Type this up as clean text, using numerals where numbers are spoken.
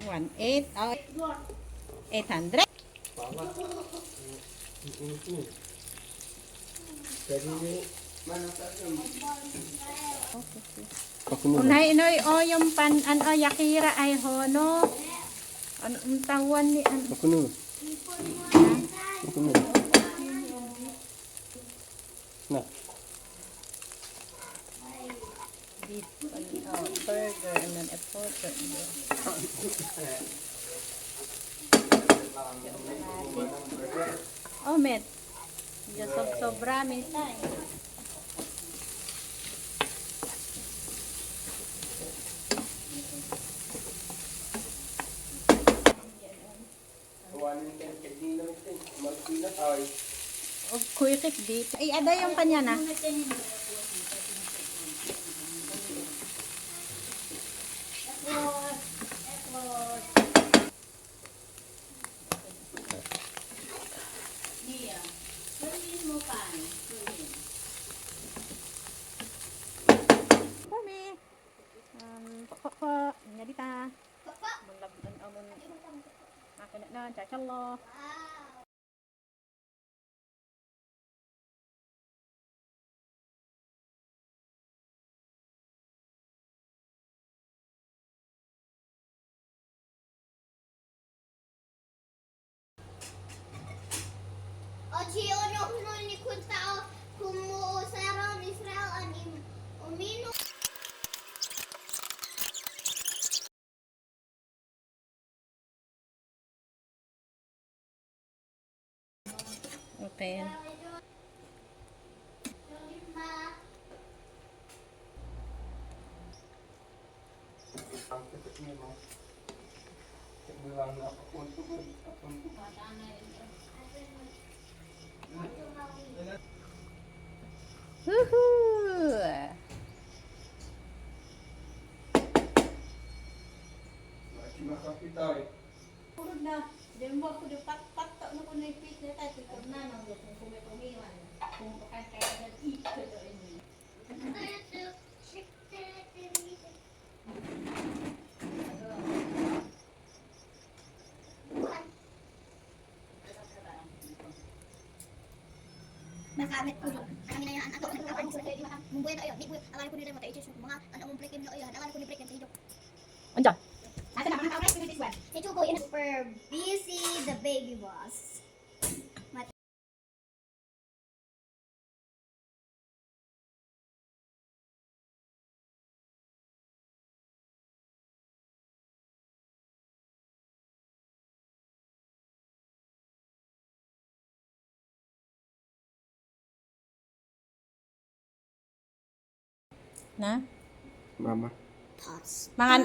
One eight, 800. Unay inoy o yung pan o yakira ay hono. Ano ang tawan ni ano? Kuno. Kuno. Na. Beef burger and then a pork. Oh, met. Just sobra may tayo. Kuikik dito. Ay, ada yung kanya na. Kami. Pokok-pokok. Nyadita. Mulabdan amun. Makin na, cacallo. Oji ono ni kunta kumu sarang Israel anim umino. Okay. Woohoo! Purod na. Diyan mo ako pat-pat no ko na ipit na tayo kung na nang kung may pumiwan. Kung kaya na ito do ini. Makamit ko kami na yan ato ang kapan sa kay mga mumbuya na ayo ni buya alam ko nila mo tayo mga ano mong break na ayo alam ko ni break yan sa iyo. Anja. Asa na mga ka-break with this one. Ito ko in super busy the baby boss. Na? Mama. Thoughts. Mangan